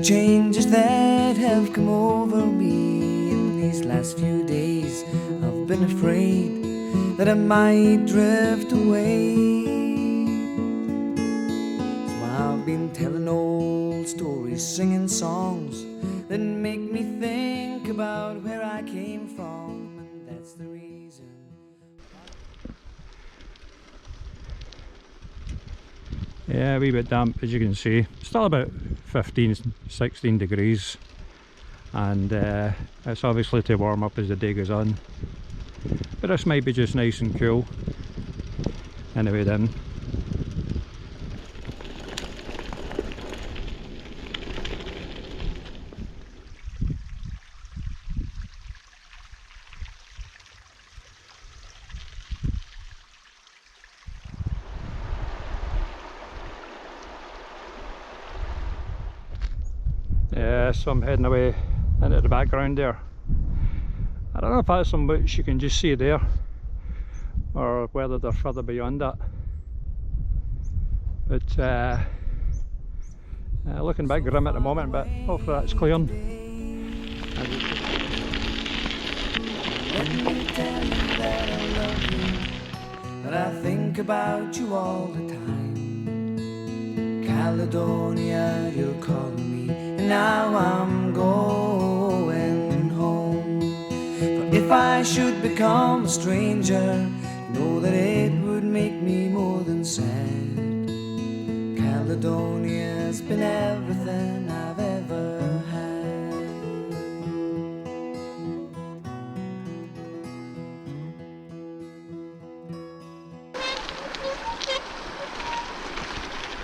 changes that have come over me in these last few days. I've been afraid that I might drift away, so I've been telling old stories, singing songs that make me think about where I came from, and that's the reason. Yeah, a wee bit damp as you can see. Still about 15-16 degrees, and it's obviously to warm up as the day goes on, but this might be just nice and cool. Anyway then, yeah, so I'm heading away into the background there. I don't know if that's some which you can just see there, or whether they're further beyond that, but looking a bit grim at the moment, but hopefully that's clearing. Let me tell you that I love you, that I think about you all the time. Caledonia, you're calling me, and now I'm going home. For if I should become a stranger, know that it would make me more than sad. Caledonia's been everything I've ever had.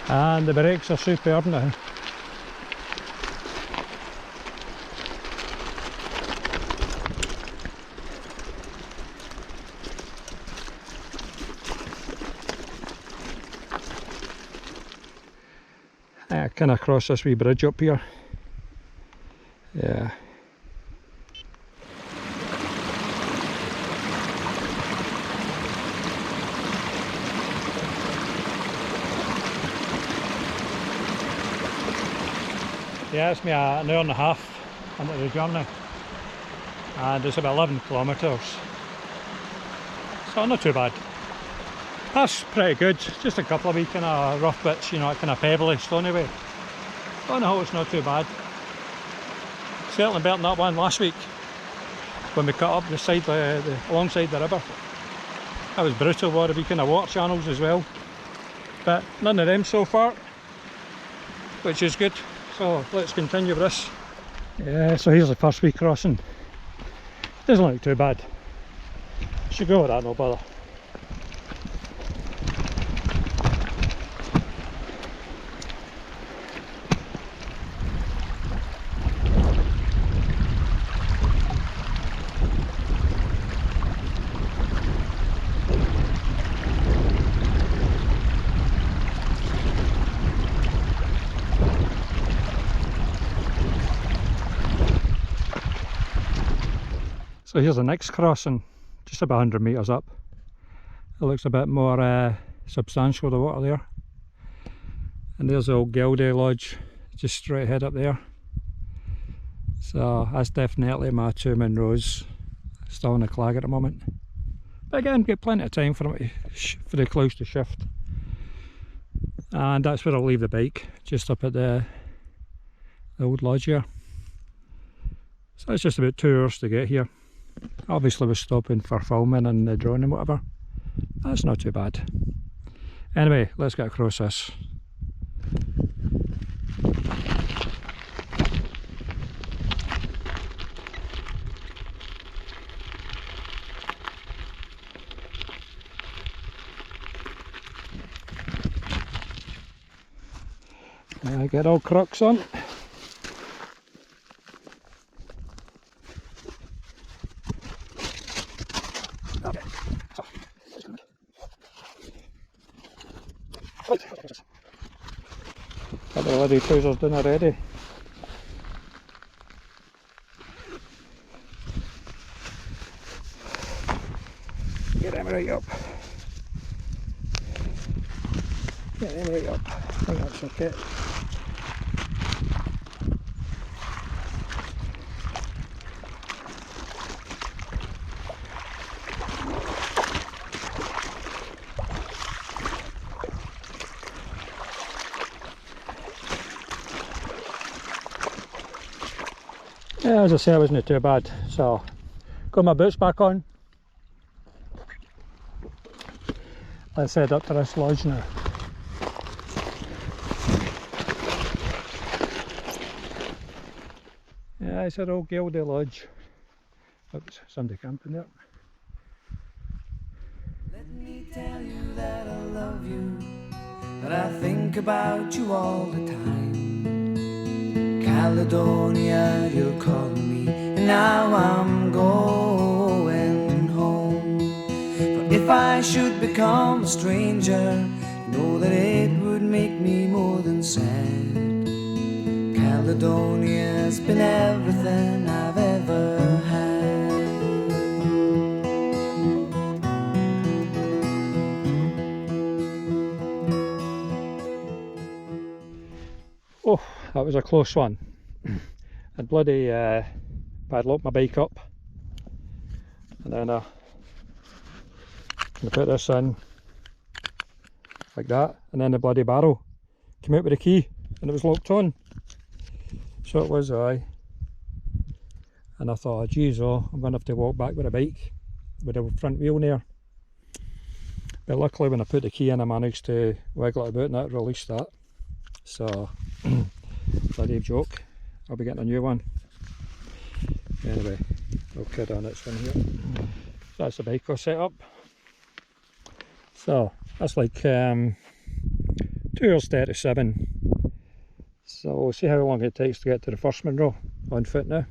And the brakes are superb now. I kind of cross this wee bridge up here. Yeah. Yeah, it's me an hour and a half into the journey, and it's about 11 kilometres, so not too bad. That's pretty good. Just a couple of wee kind of rough bits, you know, kind of pebbly, stony way. On the whole, it's not too bad. Certainly better than that one last week when we cut up the side, alongside the river. That was brutal. What a wee kind of water channels as well, but none of them so far, which is good. So let's continue with this. Yeah, so here's the first wee crossing. Doesn't look too bad. Should go with that, no bother. So here's the next crossing, just about 100 metres up. It looks a bit more substantial, the water there. And there's the old Gilday Lodge, just straight ahead up there. So that's definitely my 2 Monroes, still on the clag at the moment. But again, get plenty of time for the clouds to shift. And that's where I'll leave the bike, just up at the old lodge here. So it's just about 2 hours to get here. Obviously we're stopping for filming and the drone and whatever. That's not too bad. Anyway, let's get across this. I get all crooks on. Got the bloody trousers done already. Get them right up. Get them right up. I think that's okay. Yeah, as I say, it wasn't too bad. So, got my boots back on. Let's head up to this lodge now. Yeah, it's an old Geldie lodge. Oops, somebody camping there. Let me tell you that I love you, that I think about you all the time. Caledonia, you're calling me, and now I'm going home. For if I should become a stranger, know that it would make me more than sad. Caledonia's been everything I've ever had. Oh, that was a close one. I'd bloody padlocked my bike up, and then I put this in like that, and then the bloody barrel came out with the key and it was locked on. So it was, aye. And I thought, geez, I'm going to have to walk back with a bike with the front wheel there. But luckily when I put the key in, I managed to wiggle it about and that released that. So, bloody joke. I'll be getting a new one. Anyway, I'll carry on this one here. So that's the bike all set up. So that's like 2 hours 37. So we'll see how long it takes to get to the first Monroe on foot now.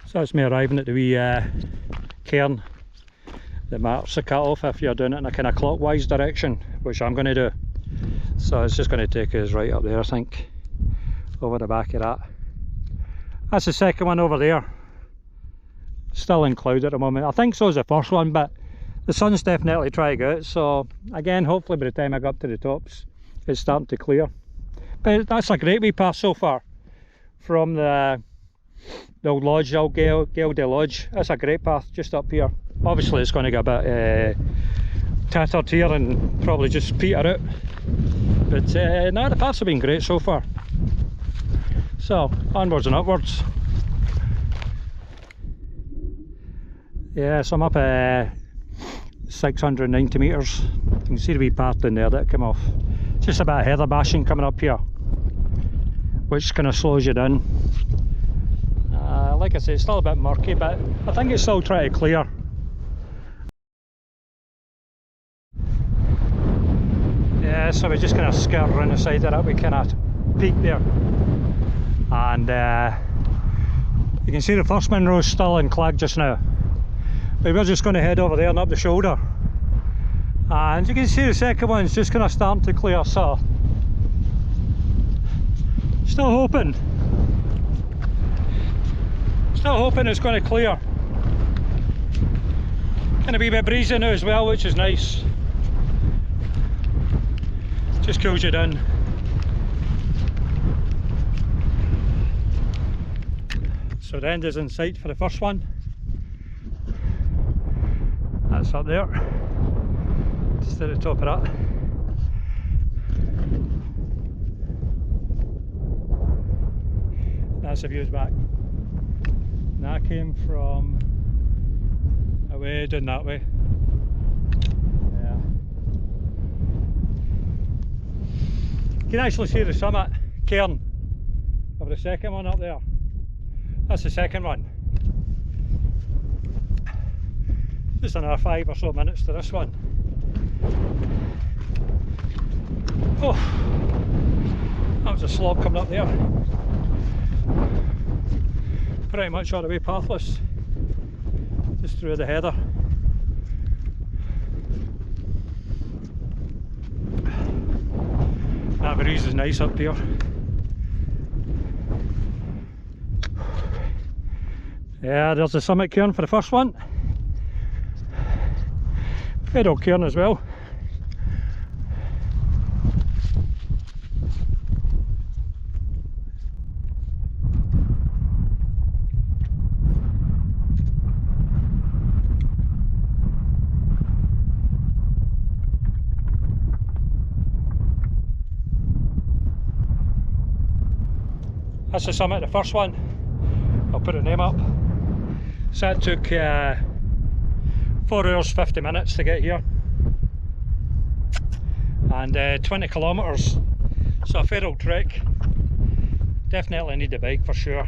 So that's me arriving at the wee cairn that marks the cut-off if you're doing it in a kind of clockwise direction, which I'm going to do. So it's just going to take us right up there, I think, over the back of that. That's the second one over there. Still in cloud at the moment. I think so is the first one, but the sun's definitely trying to go out. So again, hopefully by the time I go up to the tops, it's starting to clear. But that's a great wee path so far from the old lodge, the old Geldie lodge. That's a great path just up here. Obviously it's going to get a bit tattered here and probably just peter out. But no, the paths have been great so far. So, onwards and upwards. Yeah, so I'm up 690 metres. You can see the wee path down there that came off. Just a bit of heather bashing coming up here, which kind of slows you down. Like I say, it's still a bit murky, but I think it's still trying to clear. Yeah, so we just kind of skirt around the side of that, we kind of peak there. And you can see the first Monroe is still in clag just now. But we're just going to head over there and up the shoulder. And you can see the second one's just kind of starting to clear, so still hoping it's going to clear. Going to be a bit breezy now as well, which is nice. Just cools you down. So the end is in sight for the first one. That's up there, just at the top of that. That's the views back. And that came from away down that way. Yeah. You can actually see the summit, Carn, of the second one up there. That's the second one. Just another 5 or so minutes to this one. Oh, that was a slog coming up there. Pretty much all the way pathless, just through the heather. That breeze is nice up here. Yeah, there's the summit cairn for the first one. Fhidhleir cairn as well. That's the summit, the first one. I'll put the name up. So that took 4 hours 50 minutes to get here, and 20 kilometres, so a fair old trek. Definitely need the bike for sure.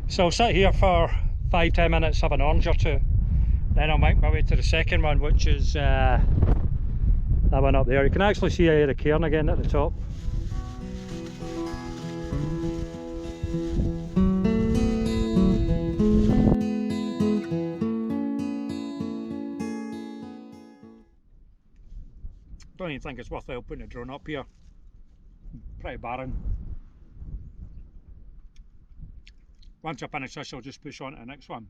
So I'll sit here for 5-10 minutes, have an orange or two, then I'll make my way to the second one, which is that one up there. You can actually see the Carn again at the top. Don't even think it's worthwhile putting a drone up here. Pretty barren. Once I finish this, I'll just push on to the next one.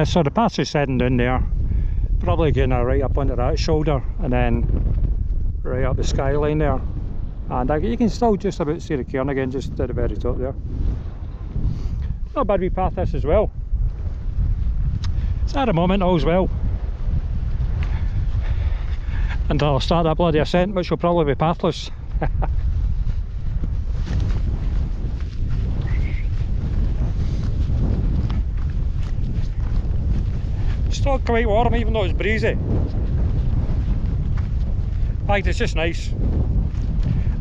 So the path is heading down there, probably getting right up onto that shoulder and then right up the skyline there, and you can still just about see the Carn again just at the very top there. Not a bad wee path this as well. So at the moment all's well until I'll start that bloody ascent, which will probably be pathless. Still quite warm even though it's breezy. In fact, it's just nice.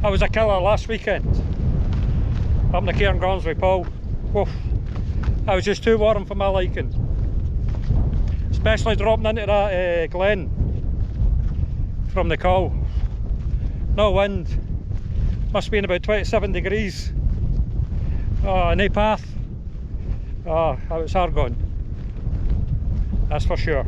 I was a killer last weekend up in the Carn Gardens with Paul. Woof. I was just too warm for my liking, especially dropping into that glen from the col. No wind, must have been about 27 degrees. Oh, no path. Oh, it was hard going, that's for sure.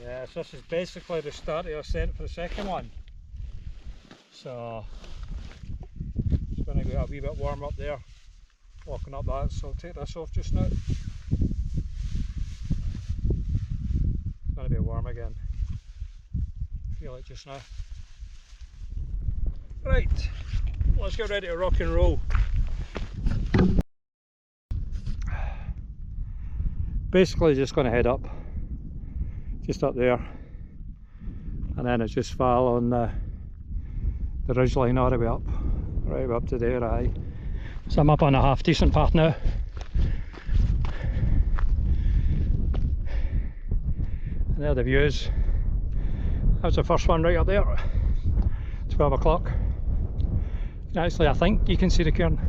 Yes, this is basically the start of the ascent for the second one. So it's going to get a wee bit warm up there, walking up that, so I'll take this off just now. It's going to be warm again. Feel it just now. Right, let's get ready to rock and roll. Basically just going to head up, just up there, and then it's just fall on the ridge line all the way up, right up to there. Aye. So I'm up on a half decent path now. And there are the views. That was the first one right up there, 12 o'clock. Actually, I think you can see the Carn.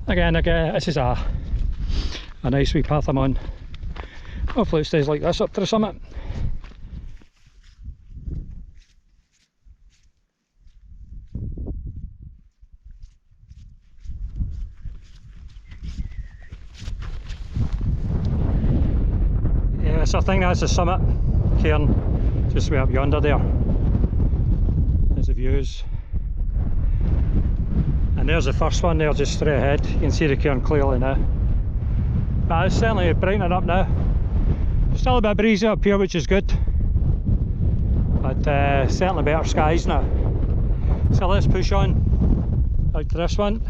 Again, this is a nice wee path I'm on. Hopefully it stays like this up to the summit. So I think that's the summit, Carn, just way up yonder there. There's the views. And there's the first one there, just straight ahead. You can see the Carn clearly now. But it's certainly brightening up now. Still a bit breezy up here, which is good. But certainly better skies now. So let's push on out to this one.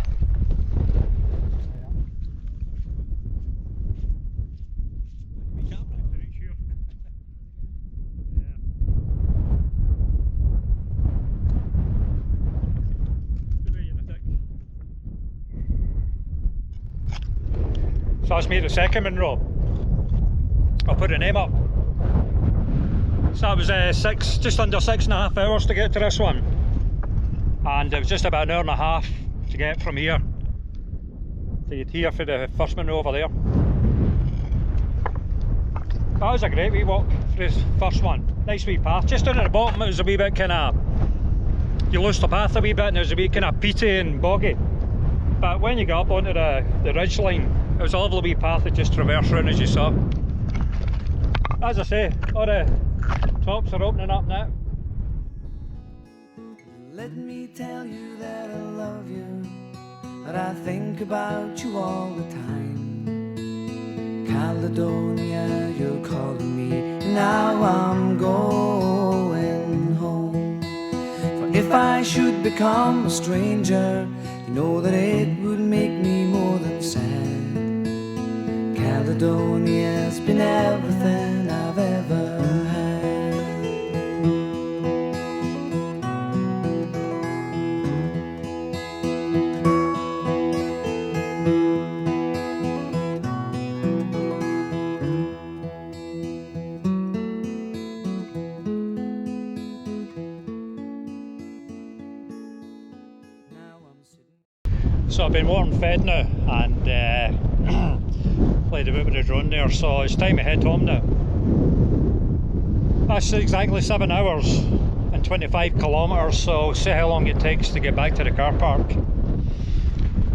So that's me at the second Monroe. I'll put the name up. So that was just under 6.5 hours to get to this one, and it was just about an hour and a half to get from here to get here for the first Monroe over there. That was a great wee walk for this first one. Nice wee path. Just down at the bottom it was a wee bit kind of, you lost the path a wee bit and it was a wee kind of peaty and boggy. But when you got up onto the ridge line, it was a lovely wee path that just traversed around as you saw. As I say, all the tops are opening up now. Let me tell you that I love you, that I think about you all the time. Caledonia, you're calling me, and now I'm going home. For if I should become a stranger, you know that it would make me more than sad. Caledonia's been everything I've ever had. So I've been warm fed now and played a bit with the drone there, so it's time to head home now. That's exactly 7 hours and 25 kilometres, so see how long it takes to get back to the car park.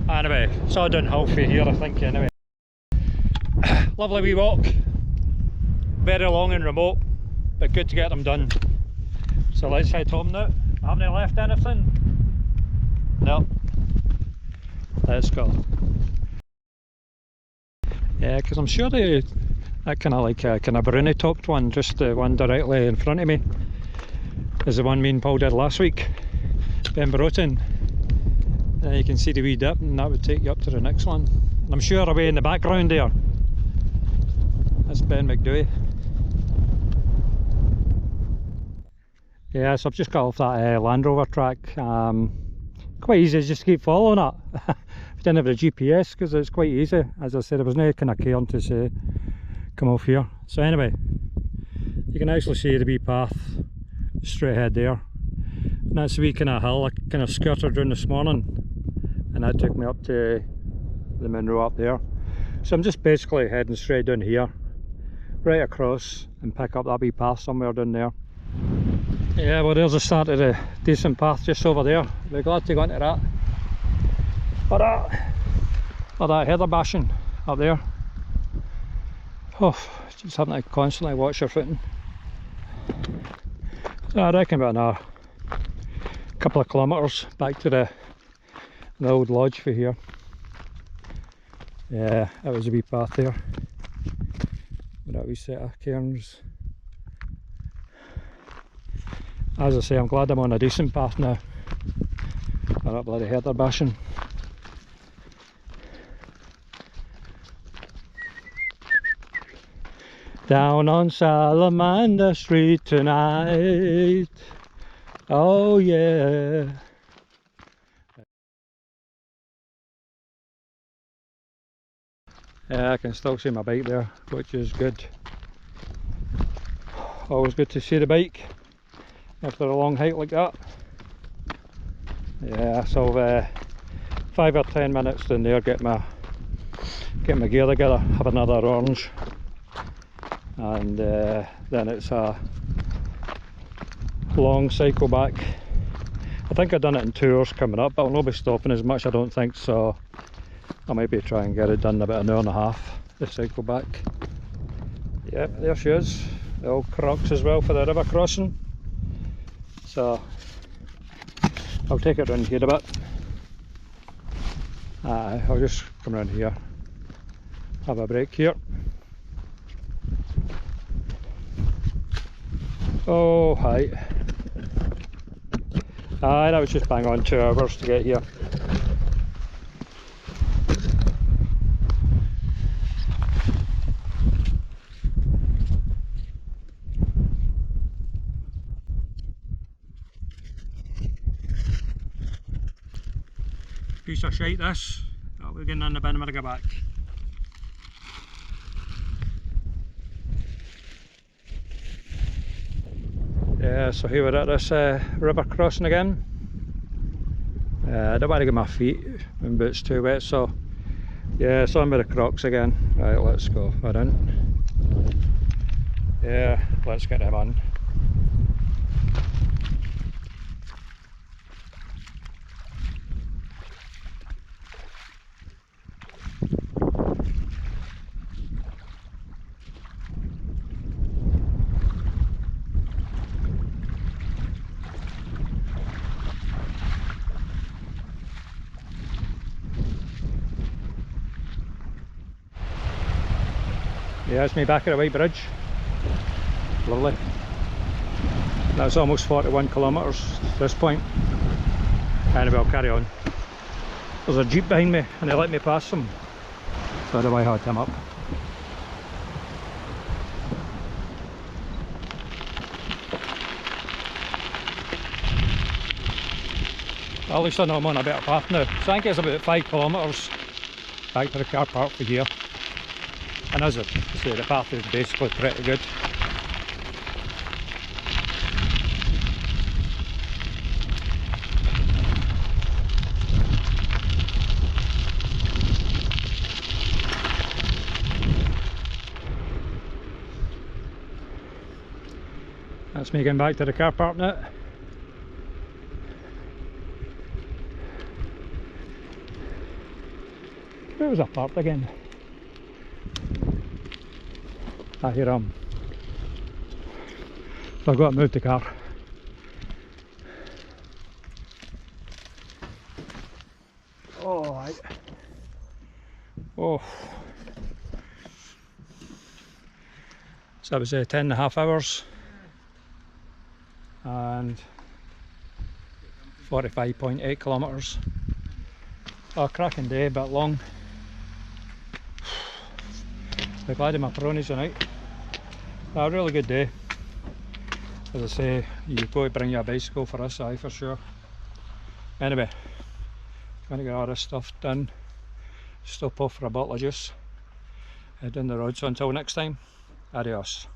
Anyway, it's all downhill for here I think anyway. Lovely wee walk, very long and remote, but good to get them done. So let's head home now. I haven't left anything? No. Let's go. Yeah, because I'm sure that kind of like a kind of brownie topped one, just the one directly in front of me, is the one me and Paul did last week. Ben Broten. You can see the wee dip, and that would take you up to the next one. And I'm sure away in the background there, that's Ben McDowie. Yeah, so I've just got off that Land Rover track. Quite easy just to keep following it. If you didn't have the GPS, because it's quite easy. As I said, there was no kind of cairn to say come off here. So anyway, you can actually see the wee path straight ahead there, and that's the wee kind of hill I kind of skirted around this morning, and that took me up to the Munro up there. So I'm just basically heading straight down here, right across, and pick up that wee path somewhere down there. Yeah, well there's the start of the decent path just over there. We're glad to go into that. Or that heather bashing up there. Oh, just having to constantly watch your footing. So I reckon about another couple of kilometres back to the old lodge for here. Yeah, that was a wee path there with that wee set of cairns. As I say, I'm glad I'm on a decent path now. Not that bloody heather bashing. Down on Salamander Street tonight. Oh yeah. Yeah, I can still see my bike there, which is good. Always good to see the bike after a long hike like that. Yeah, so 5 or 10 minutes down there, get my gear together, have another orange, and then it's a long cycle back. I think I've done it in 2 hours coming up, but I'll not be stopping as much I don't think, so I might be trying to get it done in about an hour and a half, the cycle back. Yep, there she is, the old crux as well for the river crossing. So I'll take it round here a bit. I'll just come around here, have a break here. Oh hi. Aye, that was just bang on 2 hours to get here. Piece of shite this. Oh, we're getting in the bin when I get back. Yeah, so here we're at this river crossing again. I don't want to get my feet and boots too wet, so yeah, it's on with the crocs again. Right, let's go. We're in. Yeah, let's get them on. Yeah, it's me back at the White Bridge. Lovely. That's almost 41 kilometres at this point. Anyway, I'll carry on. There's a jeep behind me and they let me pass them, so I had him up. At least I know I'm on a better path now. So I think it's about 5 kilometres back to the car park for here. And as I say, the path is basically pretty good. That's me getting back to the car park now. Where was I parked again? Ah, here I am. So I've got to move the car. Oh, right. Oh. So that was 10.5 hours and 45.8 kilometres. Oh, cracking day, a bit long. I'm glad of my ponies tonight. A really good day. As I say, you've got to bring your bicycle for this, aye, for sure. Anyway, I'm going to get all this stuff done. Stop off for a bottle of juice. Head down the road, so until next time, adios.